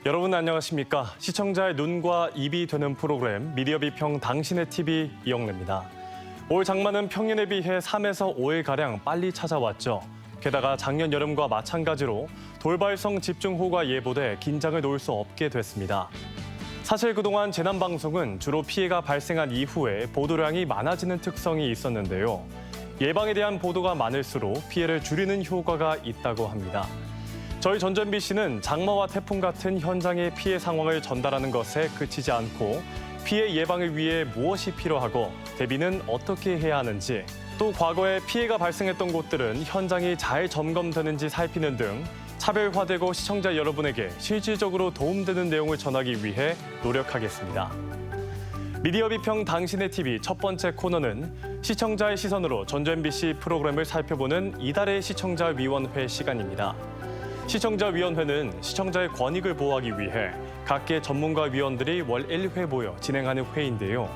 여러분 안녕하십니까? 시청자의 눈과 입이 되는 프로그램 미디어 비평 당신의 TV 이영래입니다. 올 장마는 평년에 비해 3에서 5일가량 빨리 찾아왔죠. 게다가 작년 여름과 마찬가지로 돌발성 집중호우가 예보돼 긴장을 놓을 수 없게 됐습니다. 사실 그동안 재난방송은 주로 피해가 발생한 이후에 보도량이 많아지는 특성이 있었는데요. 예방에 대한 보도가 많을수록 피해를 줄이는 효과가 있다고 합니다. 저희 전주MBC는 장마와 태풍 같은 현장의 피해 상황을 전달하는 것에 그치지 않고 피해 예방을 위해 무엇이 필요하고 대비는 어떻게 해야 하는지, 또 과거에 피해가 발생했던 곳들은 현장이 잘 점검되는지 살피는 등 차별화되고 시청자 여러분에게 실질적으로 도움되는 내용을 전하기 위해 노력하겠습니다. 미디어 비평 당신의 TV 첫 번째 코너는 시청자의 시선으로 전주MBC 프로그램을 살펴보는 이달의 시청자위원회 시간입니다. 시청자위원회는 시청자의 권익을 보호하기 위해 각계 전문가 위원들이 월 1회 모여 진행하는 회의인데요.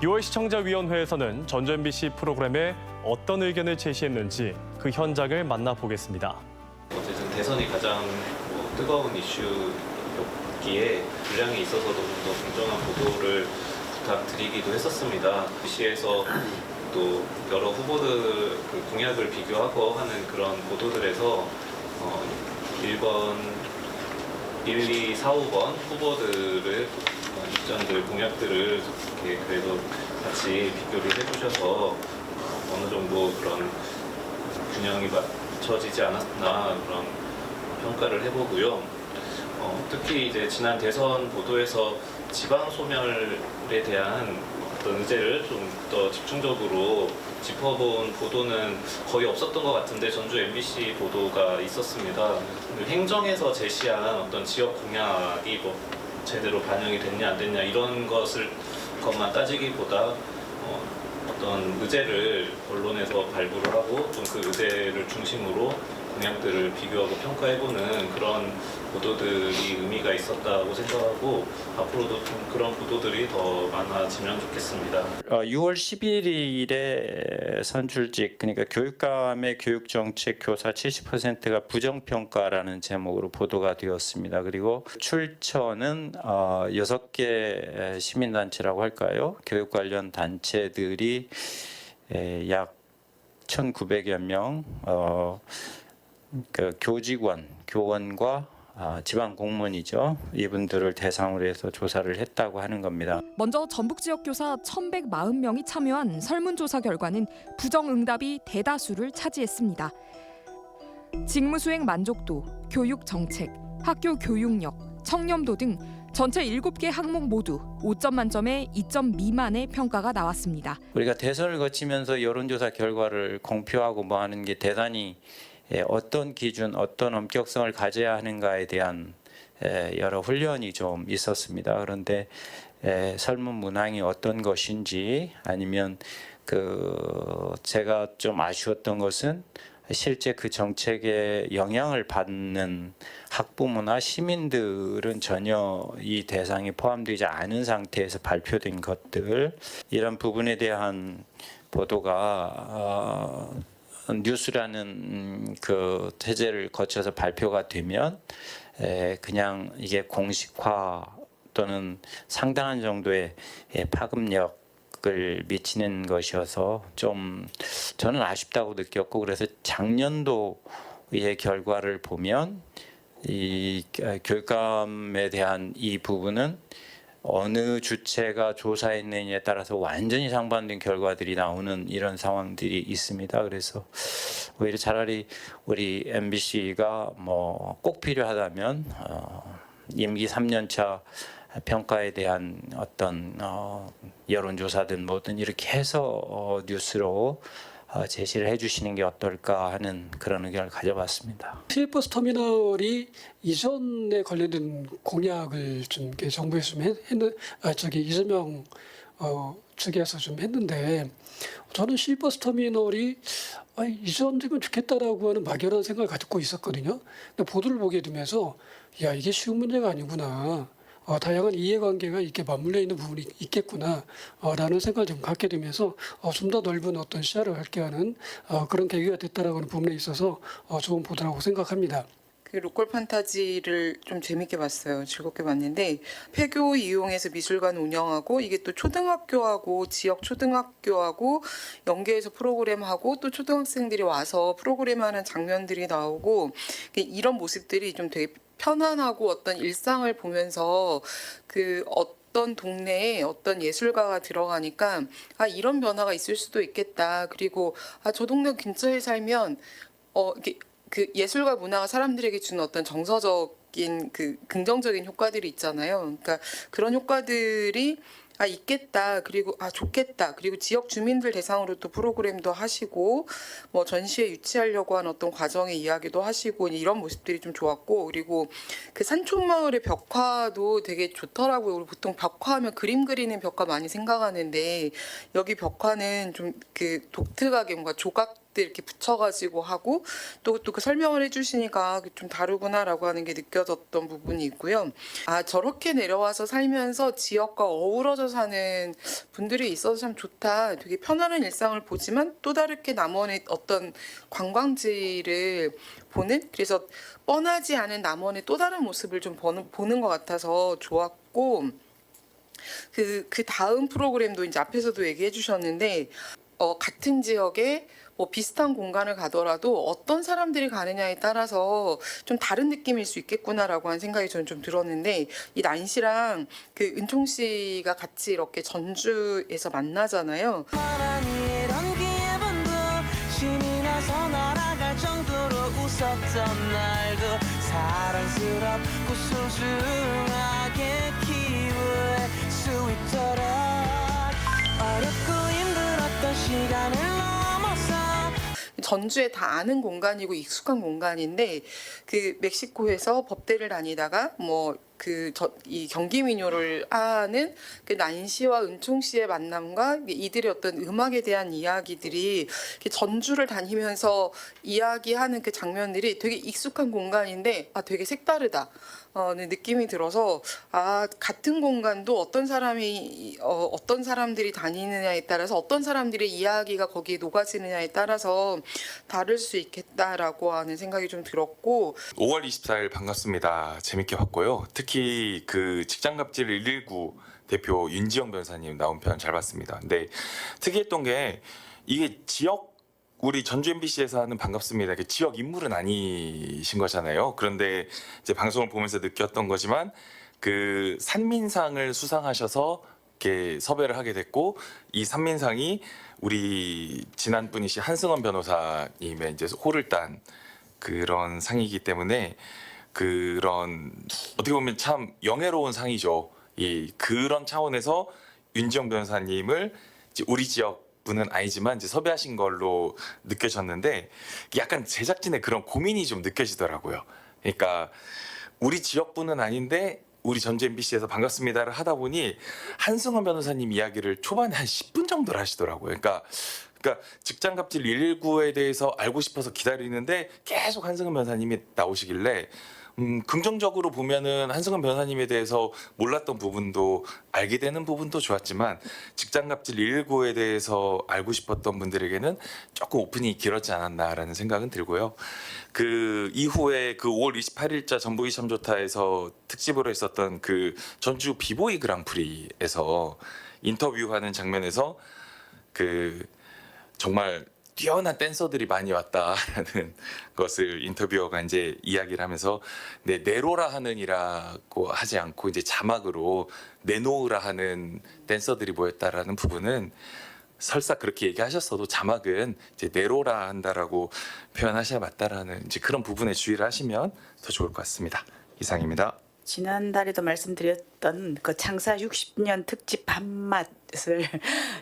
6월 시청자위원회에서는 전주MBC 프로그램에 어떤 의견을 제시했는지 그 현장을 만나보겠습니다. 어쨌든 대선이 가장 뜨거운 이슈였기에 분량에 있어서도 좀 더 공정한 보도를 부탁드리기도 했었습니다. 시에서 또 여러 후보들 공약을 비교하고 하는 그런 보도들에서 1번, 1, 2, 4, 5번 후보들의 입장들, 공약들을 이렇게 그래도 같이 비교를 해주셔서 어느 정도 그런 균형이 맞춰지지 않았나 그런 평가를 해보고요. 특히 이제 지난 대선 보도에서 지방 소멸에 대한 어떤 의제를 좀 더 집중적으로 짚어본 보도는 거의 없었던 것 같은데 전주 MBC 보도가 있었습니다. 행정에서 제시한 어떤 지역 공약이 제대로 반영이 됐냐 안 됐냐 이런 것만 따지기보다 어떤 의제를 언론에서 발부를 하고 좀 그 의제를 중심으로 공약들을 비교하고 평가해보는 그런 보도들이 의미가 있었다고 생각하고 앞으로도 좀 그런 보도들이 더 많아지면 좋겠습니다. 6월 11일에 선출직, 그러니까 교육감의 교육정책 교사 70%가 부정평가라는 제목으로 보도가 되었습니다. 그리고 출처는 6개 시민단체라고 할까요? 교육 관련 단체들이 약 1,900여 명 그 교원과 지방 공무원이죠. 이분들을 대상으로 해서 조사를 했다고 하는 겁니다. 먼저 전북 지역 교사 1,140명이 참여한 설문조사 결과는 부정응답이 대다수를 차지했습니다. 직무수행 만족도, 교육 정책, 학교 교육력, 청렴도 등 전체 7개 항목 모두 5점 만점에 2점 미만의 평가가 나왔습니다. 우리가 대선을 거치면서 여론조사 결과를 공표하고 뭐 하는 게 대단히 어떤 기준, 어떤 엄격성을 가져야 하는가에 대한 여러 훈련이 좀 있었습니다. 그런데 설문 문항이 어떤 것인지 아니면 제가 좀 아쉬웠던 것은 실제 그 정책에 영향을 받는 학부모나 시민들은 전혀 이 대상에 포함되지 않은 상태에서 발표된 것들, 이런 부분에 대한 보도가 뉴스라는 그 체제를 거쳐서 발표가 되면 그냥 이게 공식화 또는 상당한 정도의 파급력을 미치는 것이어서 좀 저는 아쉽다고 느꼈고, 그래서 작년도의 결과를 보면 이 교육감에 대한 이 부분은 어느 주체가 조사했느냐에 따라서 완전히 상반된 결과들이 나오는 이런 상황들이 있습니다. 그래서 오히려 차라리 우리 MBC가 꼭 필요하다면 임기 3년차 평가에 대한 어떤 여론조사든 뭐든 이렇게 해서 뉴스로 제시를 해주시는 게 어떨까 하는 그런 의견을 가져봤습니다. 시외버스 터미널이 이전에 관련된 공약을 좀 정부에서 좀 이재명 측에서 좀 했는데, 저는 시외버스 터미널이 이전되면 좋겠다라고 하는 막연한 생각을 가지고 있었거든요. 근데 보도를 보게 되면서 야, 이게 쉬운 문제가 아니구나. 다양한 이해관계가 이렇게 맞물려 있는 부분이 있겠구나 라는 생각을 좀 갖게 되면서 좀 더 넓은 어떤 시야를 갖게 하는 그런 계기가 됐다라고 하는 부분에 있어서 좋은 보도라고 생각합니다. 그 로컬 판타지를 좀 재밌게 봤어요. 즐겁게 봤는데 폐교 이용해서 미술관 운영하고 이게 또 초등학교하고 지역 초등학교하고 연계해서 프로그램하고 또 초등학생들이 와서 프로그램하는 장면들이 나오고 이런 모습들이 좀 되게 편안하고 어떤 일상을 보면서 그 어떤 동네에 어떤 예술가가 들어가니까 아 이런 변화가 있을 수도 있겠다. 그리고 아 저 동네 근처에 살면 이게 그 예술과 문화가 사람들에게 주는 어떤 정서적인 그 긍정적인 효과들이 있잖아요. 그러니까 그런 효과들이 아 있겠다. 그리고 아 좋겠다. 그리고 지역 주민들 대상으로 또 프로그램도 하시고 뭐 전시회 유치하려고 한 어떤 과정의 이야기도 하시고 이런 모습들이 좀 좋았고 그리고 그 산촌마을의 벽화도 되게 좋더라고요. 우리 보통 벽화하면 그림 그리는 벽화 많이 생각하는데 여기 벽화는 좀 그 독특하게 뭔가 조각들 이렇게 붙여가지고 하고 또 그 설명을 해주시니까 좀 다르구나라고 하는 게 느껴졌던 부분이 있고요. 아 저렇게 내려와서 살면서 지역과 어우러져 사는 분들이 있어서 참 좋다. 되게 편안한 일상을 보지만 또 다르게 남원의 어떤 관광지를 보는 그래서 뻔하지 않은 남원의 또 다른 모습을 좀 보는 것 같아서 좋았고 그 다음 프로그램도 이제 앞에서도 얘기해 주셨는데 같은 지역에 뭐 비슷한 공간을 가더라도 어떤 사람들이 가느냐에 따라서 좀 다른 느낌일 수 있겠구나라고 하는 생각이 저는 좀 들었는데 이 난시랑 그 은총 씨가 같이 이렇게 전주에서 만나잖아요. 이런 기분도 신이 나서 날아갈 정도로 웃었던 날도 사랑스럽고 소중하게 키울 수 있도록 어렵고 힘들었던 시간을 넘어서 전주에 다 아는 공간이고 익숙한 공간인데 그 멕시코에서 법대를 다니다가 이 경기 민요를 하는 그 난시와 은총 씨의 만남과 이들의 어떤 음악에 대한 이야기들이 전주를 다니면서 이야기하는 그 장면들이 되게 익숙한 공간인데 아 되게 색다르다. 느낌이 들어서 아 같은 공간도 어떤 사람들이 다니느냐에 따라서 어떤 사람들의 이야기가 거기에 녹아지느냐에 따라서 다를 수 있겠다라고 하는 생각이 좀 들었고 5월 24일 반갑습니다. 재밌게 봤고요. 특히 그 직장갑질 119 대표 윤지영 변호사님 나온 편 잘 봤습니다. 근데 특이했던 게 이게 우리 전주 MBC에서 하는 반갑습니다. 지역 인물은 아니신 거잖아요. 그런데 이제 방송을 보면서 느꼈던 거지만 그 산민상을 수상하셔서 이렇게 섭외를 하게 됐고 이 산민상이 우리 지난 분이신 한승원 변호사님의 이제 호를 딴 그런 상이기 때문에 그런 어떻게 보면 참 영예로운 상이죠. 그런 차원에서 윤지영 변호사님을 이제 우리 지역 분은 아니지만 이제 섭외하신 걸로 느껴졌는데 약간 제작진의 그런 고민이 좀 느껴지더라고요. 그러니까 우리 지역 분은 아닌데 우리 전주 MBC에서 반갑습니다를 하다 보니 한승원 변호사님 이야기를 초반에 한 10분 정도를 하시더라고요. 그러니까 직장갑질 119에 대해서 알고 싶어서 기다리는데 계속 한승원 변호사님이 나오시길래 긍정적으로 보면은 한승원 변호사님에 대해서 몰랐던 부분도 알게 되는 부분도 좋았지만 직장갑질 119에 대해서 알고 싶었던 분들에게는 조금 오프닝이 길었지 않았나라는 생각은 들고요. 그 이후에 그 5월 28일자 전북이 참 좋다에서 특집으로 했었던 그 전주 비보이 그랑프리에서 인터뷰하는 장면에서 그 정말 뛰어난 댄서들이 많이 왔다라는 것을 인터뷰어가 이제 이야기를 하면서 내로라 하는이라고 하지 않고 이제 자막으로 내놓으라 하는 댄서들이 모였다라는 부분은 설사 그렇게 얘기하셨어도 자막은 이제 내로라 한다라고 표현하셔야 맞다라는 이제 그런 부분에 주의를 하시면 더 좋을 것 같습니다. 이상입니다. 지난달에도 말씀드렸던 그 창사 60년 특집 밤맛을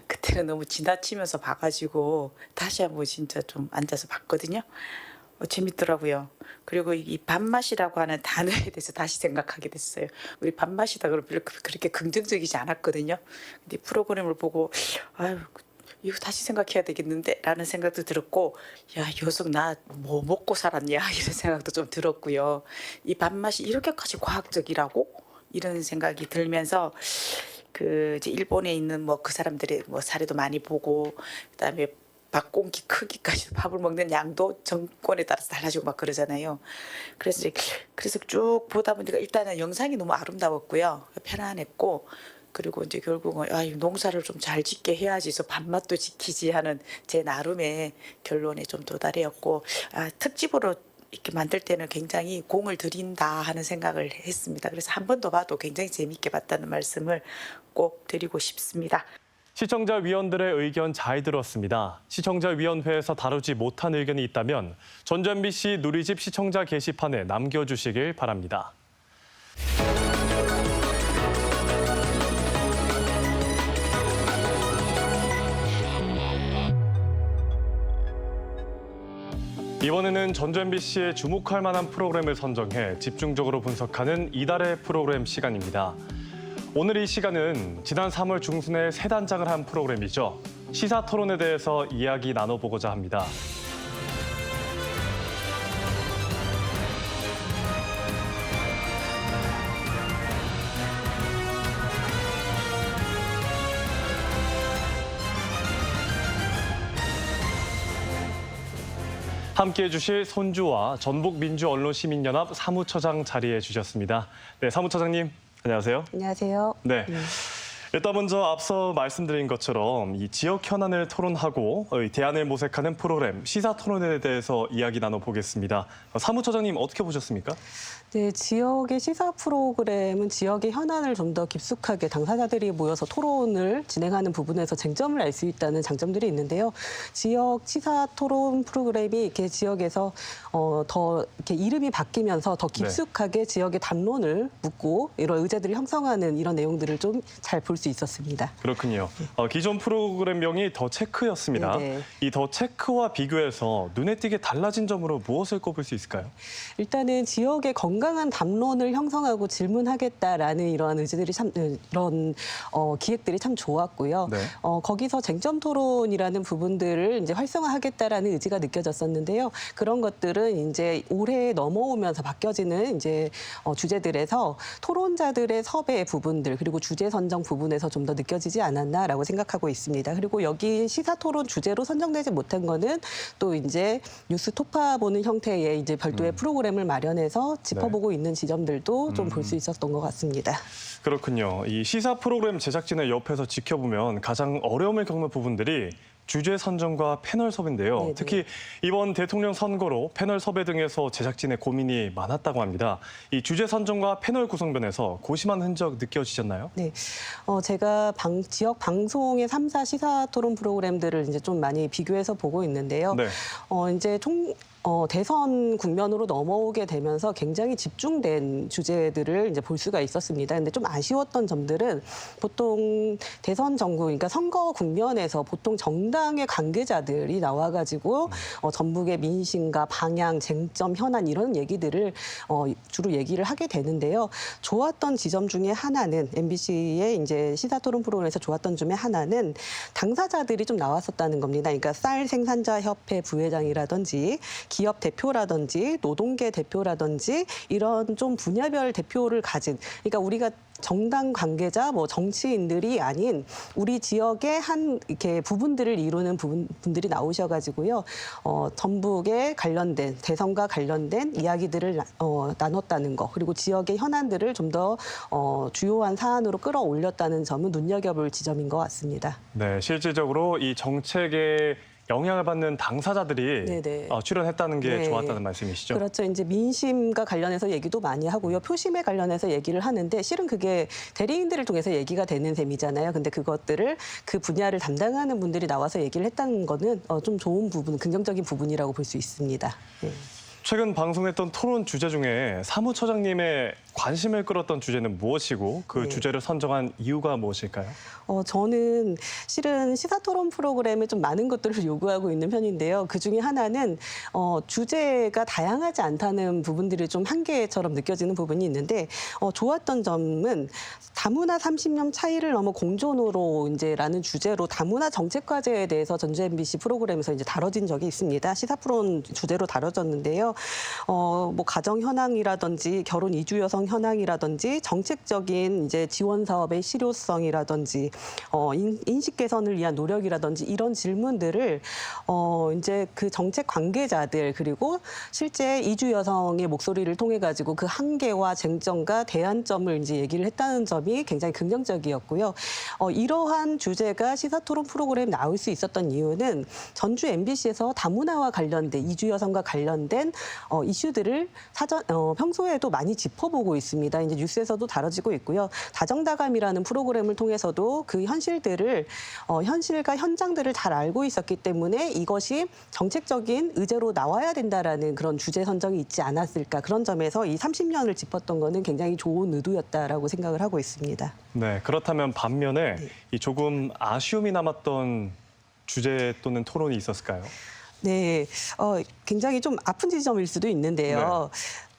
그때는 너무 지나치면서 봐가지고 다시 한번 진짜 좀 앉아서 봤거든요. 재밌더라고요. 그리고 이 밥맛이라고 하는 단어에 대해서 다시 생각하게 됐어요. 우리 밥맛이다 그러면 그렇게 긍정적이지 않았거든요. 근데 프로그램을 보고 아유 이거 다시 생각해야 되겠는데 라는 생각도 들었고 야 녀석 나 뭐 먹고 살았냐 이런 생각도 좀 들었고요. 이 밥맛이 이렇게까지 과학적이라고 이런 생각이 들면서 그 이제 일본에 있는 뭐 그 사람들의 뭐 사례도 많이 보고 그다음에 밥 공기 크기까지 밥을 먹는 양도 정권에 따라서 달라지고 막 그러잖아요. 그래서 쭉 보다 보니까 일단은 영상이 너무 아름다웠고요. 편안했고 그리고 이제 결국은 농사를 좀 잘 짓게 해야지 저 밥맛도 지키지 하는 제 나름의 결론에 좀 도달했고 특집으로 이렇게 만들 때는 굉장히 공을 들인다 하는 생각을 했습니다. 그래서 한 번 더 봐도 굉장히 재미있게 봤다는 말씀을 꼭 드리고 싶습니다. 시청자 위원들의 의견 잘 들었습니다. 시청자 위원회에서 다루지 못한 의견이 있다면 전주 MBC 누리집 시청자 게시판에 남겨주시길 바랍니다. 이번에는 전주 MBC의 주목할 만한 프로그램을 선정해 집중적으로 분석하는 이달의 프로그램 시간입니다. 오늘 이 시간은 지난 3월 중순에 새 단장을 한 프로그램이죠. 시사 토론에 대해서 이야기 나눠보고자 합니다. 함께해 주실 손주와 전북민주언론시민연합 사무처장 자리해 주셨습니다. 네, 사무처장님 안녕하세요. 안녕하세요. 네. 일단 먼저 앞서 말씀드린 것처럼 이 지역 현안을 토론하고 대안을 모색하는 프로그램 시사 토론에 대해서 이야기 나눠보겠습니다. 사무처장님 어떻게 보셨습니까? 네, 지역의 시사 프로그램은 지역의 현안을 좀 더 깊숙하게 당사자들이 모여서 토론을 진행하는 부분에서 쟁점을 알 수 있다는 장점들이 있는데요. 지역 시사 토론 프로그램이 이렇게 지역에서 더 이렇게 이름이 바뀌면서 더 깊숙하게 지역의 담론을 묻고 이런 의제들을 형성하는 이런 내용들을 좀 잘 볼 수 있었습니다. 그렇군요. 기존 프로그램명이 더 체크였습니다. 네네. 이 더 체크와 비교해서 눈에 띄게 달라진 점으로 무엇을 꼽을 수 있을까요? 일단은 지역의 건강한 담론을 형성하고 질문하겠다라는 이러한 의지들이 참 이런 기획들이 참 좋았고요. 네. 거기서 쟁점 토론이라는 부분들을 이제 활성화하겠다라는 의지가 느껴졌었는데요. 그런 것들은 이제 올해 넘어오면서 바뀌어지는 이제 주제들에서 토론자들의 섭외 부분들 그리고 주제 선정 부분에서 좀 더 느껴지지 않았나라고 생각하고 있습니다. 그리고 여기 시사 토론 주제로 선정되지 못한 거는 또 이제 뉴스 토파 보는 형태의 이제 별도의 프로그램을 마련해서 짚어보고 있는 지점들도 좀 볼 수 있었던 것 같습니다. 그렇군요. 이 시사 프로그램 제작진을 옆에서 지켜보면 가장 어려움을 겪는 부분들이 주제 선정과 패널 섭외인데요. 네네. 특히 이번 대통령 선거로 패널 섭외 등에서 제작진의 고민이 많았다고 합니다. 이 주제 선정과 패널 구성변에서 고심한 흔적 느껴지셨나요? 네, 제가 지역 방송의 3사 시사 토론 프로그램들을 이제 좀 많이 비교해서 보고 있는데요. 네. 이제 대선 국면으로 넘어오게 되면서 굉장히 집중된 주제들을 이제 볼 수가 있었습니다. 근데 좀 아쉬웠던 점들은 보통 대선 정국, 그러니까 선거 국면에서 보통 정당의 관계자들이 나와가지고 전북의 민심과 방향, 쟁점, 현안 이런 얘기들을 주로 얘기를 하게 되는데요. 좋았던 지점 중에 하나는 MBC의 이제 시사 토론 프로그램에서 좋았던 점의 하나는 당사자들이 좀 나왔었다는 겁니다. 그러니까 쌀 생산자 협회 부회장이라든지 기업 대표라든지 노동계 대표라든지 이런 좀 분야별 대표를 가진 그러니까 우리가 정당 관계자, 정치인들이 아닌 우리 지역의 한 이렇게 부분들을 이루는 분들이 나오셔가지고요, 전북에 관련된 대선과 관련된 이야기들을 나눴다는 거, 그리고 지역의 현안들을 좀 더 주요한 사안으로 끌어올렸다는 점은 눈여겨볼 지점인 것 같습니다. 네, 실질적으로 이 정책에 영향을 받는 당사자들이 네네. 출연했다는 게 네. 좋았다는 말씀이시죠? 그렇죠. 이제 민심과 관련해서 얘기도 많이 하고요. 표심에 관련해서 얘기를 하는데 실은 그게 대리인들을 통해서 얘기가 되는 셈이잖아요. 근데 그것들을 그 분야를 담당하는 분들이 나와서 얘기를 했다는 거는 좀 좋은 부분, 긍정적인 부분이라고 볼 수 있습니다. 네. 최근 방송했던 토론 주제 중에 사무처장님의 관심을 끌었던 주제는 무엇이고 그 네. 주제를 선정한 이유가 무엇일까요? 저는 실은 시사 토론 프로그램에 좀 많은 것들을 요구하고 있는 편인데요. 그 중에 하나는 주제가 다양하지 않다는 부분들이 좀 한계처럼 느껴지는 부분이 있는데 좋았던 점은 다문화 30년 차이를 넘어 공존으로 이제라는 주제로 다문화 정책 과제에 대해서 전주 MBC 프로그램에서 이제 다뤄진 적이 있습니다. 시사 토론 주제로 다뤄졌는데요. 뭐 가정 현황이라든지 결혼 이주 여성 현황이라든지 정책적인 이제 지원 사업의 실효성이라든지 인식 개선을 위한 노력이라든지 이런 질문들을 이제 그 정책 관계자들 그리고 실제 이주 여성의 목소리를 통해 가지고 그 한계와 쟁점과 대안점을 이제 얘기를 했다는 점이 굉장히 긍정적이었고요. 이러한 주제가 시사토론 프로그램에 나올 수 있었던 이유는 전주 MBC에서 다문화와 관련된 이주 여성과 관련된 이슈들을 평소에도 많이 짚어보고 있습니다. 이제 뉴스에서도 다뤄지고 있고요. 다정다감이라는 프로그램을 통해서도 그 현실들을 현실과 현장들을 잘 알고 있었기 때문에 이것이 정책적인 의제로 나와야 된다라는 그런 주제 선정이 있지 않았을까. 그런 점에서 이 30년을 짚었던 거는 굉장히 좋은 의도였다라고 생각을 하고 있습니다. 네, 그렇다면 반면에 이 조금 아쉬움이 남았던 주제 또는 토론이 있었을까요? 네, 굉장히 좀 아픈 지점일 수도 있는데요.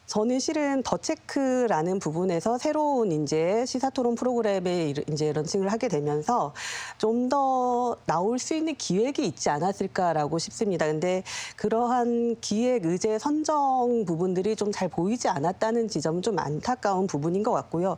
저는 실은 더 체크라는 부분에서 새로운 이제 시사토론 프로그램에 이제 런칭을 하게 되면서 좀 더 나올 수 있는 기획이 있지 않았을까라고 싶습니다. 근데 그러한 기획 의제 선정 부분들이 좀 잘 보이지 않았다는 지점은 좀 안타까운 부분인 것 같고요.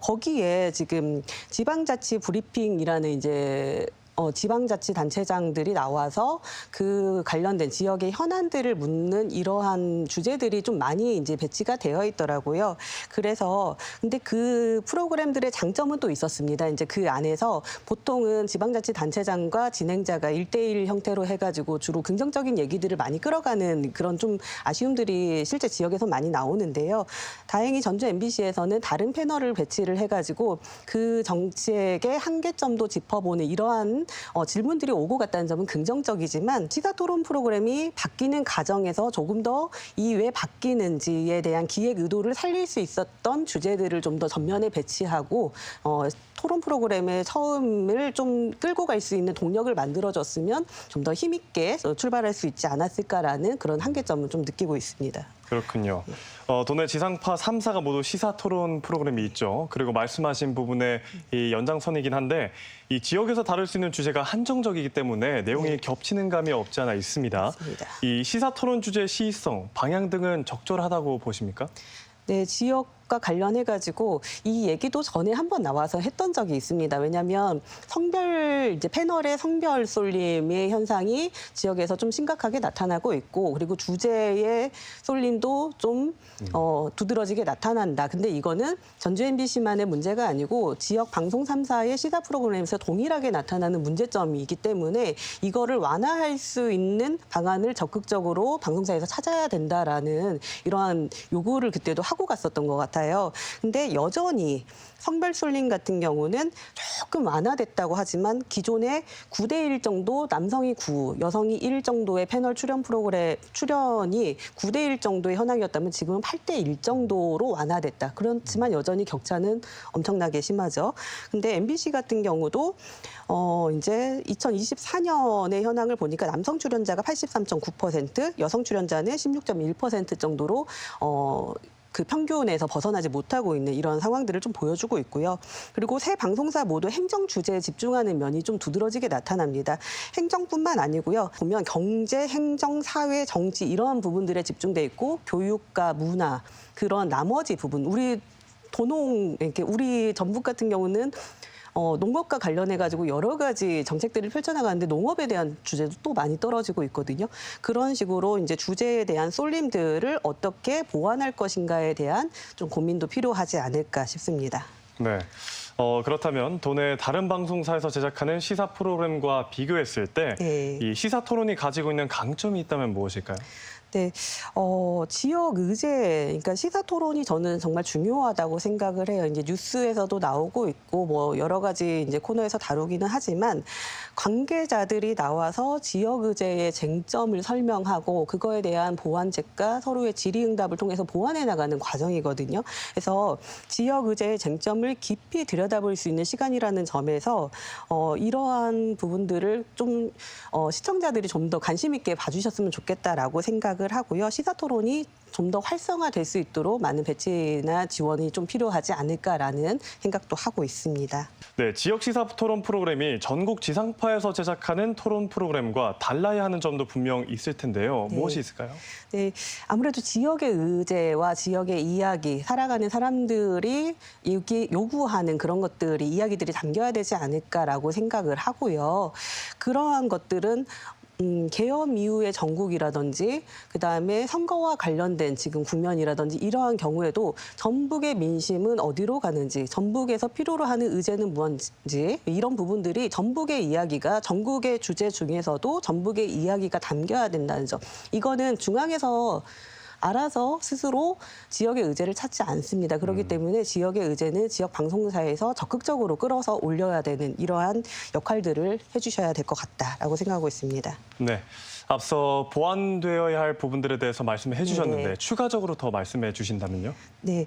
거기에 지금 지방자치 브리핑이라는 이제 지방자치단체장들이 나와서 그 관련된 지역의 현안들을 묻는 이러한 주제들이 좀 많이 이제 배치가 되어 있더라고요. 그래서 근데 그 프로그램들의 장점은 또 있었습니다. 이제 그 안에서 보통은 지방자치단체장과 진행자가 1대1 형태로 해가지고 주로 긍정적인 얘기들을 많이 끌어가는 그런 좀 아쉬움들이 실제 지역에서 많이 나오는데요. 다행히 전주 MBC에서는 다른 패널을 배치를 해가지고 그 정책의 한계점도 짚어보는 이러한 질문들이 오고 갔다는 점은 긍정적이지만 시사토론 프로그램이 바뀌는 과정에서 조금 더 이 왜 바뀌는지에 대한 기획 의도를 살릴 수 있었던 주제들을 좀 더 전면에 배치하고 토론 프로그램의 처음을 좀 끌고 갈 수 있는 동력을 만들어줬으면 좀 더 힘있게 출발할 수 있지 않았을까라는 그런 한계점을 좀 느끼고 있습니다. 그렇군요. 도내 지상파 3사가 모두 시사토론 프로그램이 있죠. 그리고 말씀하신 부분의 이 연장선이긴 한데 이 지역에서 다룰 수 있는 주제가 한정적이기 때문에 내용이 겹치는 감이 없지 않아 있습니다. 맞습니다. 이 시사토론 주제의 시의성, 방향 등은 적절하다고 보십니까? 네, 지역과 관련해가지고 이 얘기도 전에 한번 나와서 했던 적이 있습니다. 왜냐하면 이제 패널의 성별 쏠림의 현상이 지역에서 좀 심각하게 나타나고 있고 그리고 주제의 쏠림도 좀 두드러지게 나타난다. 근데 이거는 전주 MBC만의 문제가 아니고 지역 방송 3사의 시사 프로그램에서 동일하게 나타나는 문제점이기 때문에 이거를 완화할 수 있는 방안을 적극적으로 방송사에서 찾아야 된다라는 이러한 요구를 그때도 하고 갔었던 것 같아요. 근데 여전히 성별 쏠림 같은 경우는 조금 완화됐다고 하지만 기존에 9대1 정도 남성이 9, 여성이 1 정도의 패널 출연 프로그램 출연이 9대1 정도의 현황이었다면 지금은 8대1 정도로 완화됐다. 그렇지만 여전히 격차는 엄청나게 심하죠. 근데 MBC 같은 경우도 이제 2024년의 현황을 보니까 남성 출연자가 83.9%, 여성 출연자는 16.1% 정도로 그 평균에서 벗어나지 못하고 있는 이런 상황들을 좀 보여주고 있고요. 그리고 세 방송사 모두 행정 주제에 집중하는 면이 좀 두드러지게 나타납니다. 행정뿐만 아니고요. 보면 경제, 행정, 사회, 정치 이런 부분들에 집중돼 있고 교육과 문화 그런 나머지 부분 우리 이렇게 우리 전북 같은 경우는 농업과 관련해가지고 여러 가지 정책들을 펼쳐나가는데 농업에 대한 주제도 또 많이 떨어지고 있거든요. 그런 식으로 이제 주제에 대한 쏠림들을 어떻게 보완할 것인가에 대한 좀 고민도 필요하지 않을까 싶습니다. 네. 그렇다면 도내 다른 방송사에서 제작하는 시사 프로그램과 비교했을 때 이 시사 토론이 가지고 있는 강점이 있다면 무엇일까요? 네, 지역 의제, 그러니까 시사 토론이 저는 정말 중요하다고 생각을 해요. 이제 뉴스에서도 나오고 있고, 뭐 여러 가지 이제 코너에서 다루기는 하지만 관계자들이 나와서 지역 의제의 쟁점을 설명하고 그거에 대한 보완책과 서로의 질의응답을 통해서 보완해 나가는 과정이거든요. 그래서 지역 의제의 쟁점을 깊이 들여다볼 수 있는 시간이라는 점에서 이러한 부분들을 좀 시청자들이 좀 더 관심 있게 봐주셨으면 좋겠다라고 생각을 하고요. 시사 토론이 좀 더 활성화될 수 있도록 많은 배치나 지원이 좀 필요하지 않을까라는 생각도 하고 있습니다. 네, 지역 시사 토론 프로그램이 전국 지상파에서 제작하는 토론 프로그램과 달라야 하는 점도 분명 있을 텐데요. 네. 무엇이 있을까요? 네, 아무래도 지역의 의제와 지역의 이야기, 살아가는 사람들이 요구하는 그런 것들이 이야기들이 담겨야 되지 않을까라고 생각을 하고요. 그러한 것들은 계엄 이후의 전국이라든지 그다음에 선거와 관련된 지금 국면이라든지 이러한 경우에도 전북의 민심은 어디로 가는지, 전북에서 필요로 하는 의제는 무엇인지 이런 부분들이 전북의 이야기가 전국의 주제 중에서도 전북의 이야기가 담겨야 된다는 점. 이거는 중앙에서 알아서 스스로 지역의 의제를 찾지 않습니다. 그렇기 때문에 지역의 의제는 지역 방송사에서 적극적으로 끌어서 올려야 되는 이러한 역할들을 해주셔야 될 것 같다라고 생각하고 있습니다. 네, 앞서 보완되어야 할 부분들에 대해서 말씀해 주셨는데 네. 추가적으로 더 말씀해 주신다면요? 네,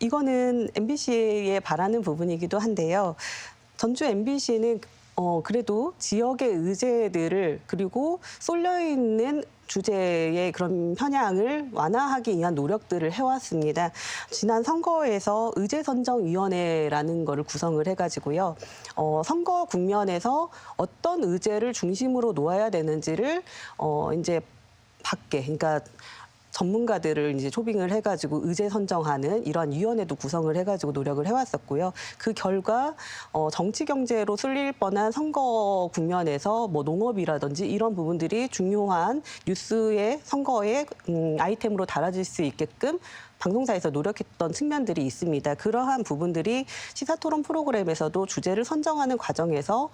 이거는 MBC에 바라는 부분이기도 한데요. 전주 MBC는 그래도 지역의 의제들을 그리고 쏠려 있는 주제의 그런 편향을 완화하기 위한 노력들을 해왔습니다. 지난 선거에서 의제선정위원회라는 거를 구성을 해가지고요. 선거 국면에서 어떤 의제를 중심으로 놓아야 되는지를 이제 밖에, 그러니까 전문가들을 이제 초빙을 해가지고 의제 선정하는 이러한 위원회도 구성을 해가지고 노력을 해왔었고요. 그 결과 정치 경제로 쏠릴 뻔한 선거 국면에서 뭐 농업이라든지 이런 부분들이 중요한 뉴스의 선거의 아이템으로 달아질 수 있게끔 방송사에서 노력했던 측면들이 있습니다. 그러한 부분들이 시사토론 프로그램에서도 주제를 선정하는 과정에서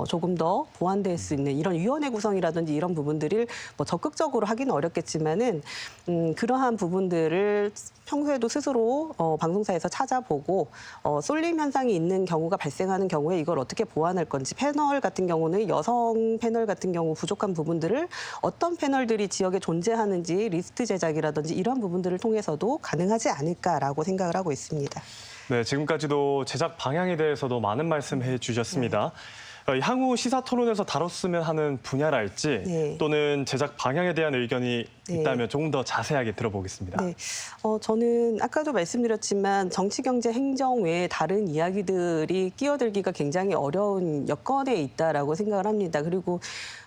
조금 더 보완될 수 있는 이런 위원회 구성이라든지 이런 부분들을 뭐 적극적으로 하기는 어렵겠지만은 그러한 부분들을 평소에도 스스로 방송사에서 찾아보고 쏠림 현상이 있는 경우가 발생하는 경우에 이걸 어떻게 보완할 건지, 패널 같은 경우는 여성 패널 같은 경우 부족한 부분들을 어떤 패널들이 지역에 존재하는지 리스트 제작이라든지 이런 부분들을 통해서도 가능하지 않을까라고 생각을 하고 있습니다. 네, 지금까지도 제작 방향에 대해서도 많은 말씀해 주셨습니다. 향후 시사토론에서 다뤘으면 하는 분야랄지 네. 또는 제작 방향에 대한 의견이 네. 있다면 조금 더 자세하게 들어보겠습니다. 네, 저는 아까도 말씀드렸지만 정치, 경제, 행정 외에 다른 이야기들이 끼어들기가 굉장히 어려운 여건에 있다라고 생각을 합니다. 그리고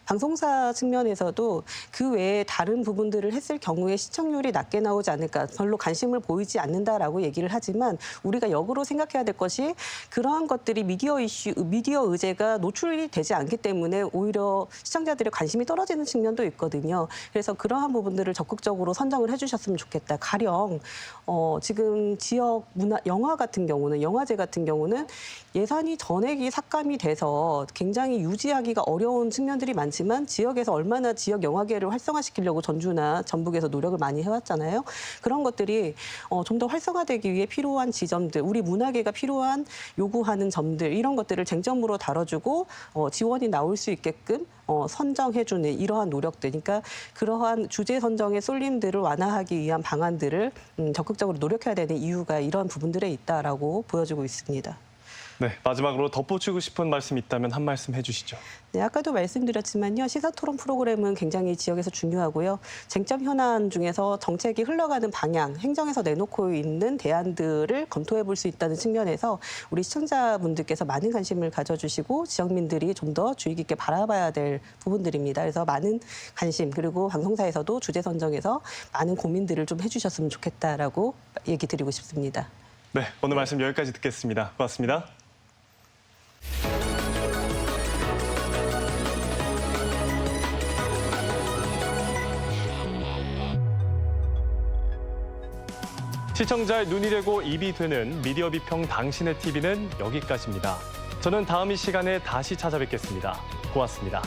방송사 측면에서도 그 외에 다른 부분들을 했을 경우에 시청률이 낮게 나오지 않을까, 별로 관심을 보이지 않는다라고 얘기를 하지만 우리가 역으로 생각해야 될 것이 그러한 것들이 미디어 의제가 노출이 되지 않기 때문에 오히려 시청자들의 관심이 떨어지는 측면도 있거든요. 그래서 그러한 부분들을 적극적으로 선정을 해주셨으면 좋겠다. 가령 지금 지역 문화, 영화제 같은 경우는 예산이 전액이 삭감이 돼서 굉장히 유지하기가 어려운 측면들이 많지만 지역에서 얼마나 지역 영화계를 활성화시키려고 전주나 전북에서 노력을 많이 해왔잖아요. 그런 것들이 좀 더 활성화되기 위해 필요한 지점들, 우리 문화계가 필요한 요구하는 점들 이런 것들을 쟁점으로 다뤄주고 지원이 나올 수 있게끔 선정해주는 이러한 노력들, 그러니까 그러한 주제 선정의 쏠림들을 완화하기 위한 방안들을 적극적으로 노력해야 되는 이유가 이런 부분들에 있다라고 보여지고 있습니다. 네, 마지막으로 덧붙이고 싶은 말씀 있다면 한 말씀 해주시죠. 네, 아까도 말씀드렸지만요. 시사토론 프로그램은 굉장히 지역에서 중요하고요. 쟁점 현안 중에서 정책이 흘러가는 방향, 행정에서 내놓고 있는 대안들을 검토해 볼 수 있다는 측면에서 우리 시청자분들께서 많은 관심을 가져주시고 지역민들이 좀 더 주의 깊게 바라봐야 될 부분들입니다. 그래서 많은 관심, 그리고 방송사에서도 주제 선정에서 많은 고민들을 좀 해주셨으면 좋겠다라고 얘기 드리고 싶습니다. 네, 오늘 말씀 여기까지 듣겠습니다. 고맙습니다. 시청자의 눈이 되고 입이 되는 미디어 비평 당신의 TV는 여기까지입니다. 저는 다음 이 시간에 다시 찾아뵙겠습니다. 고맙습니다.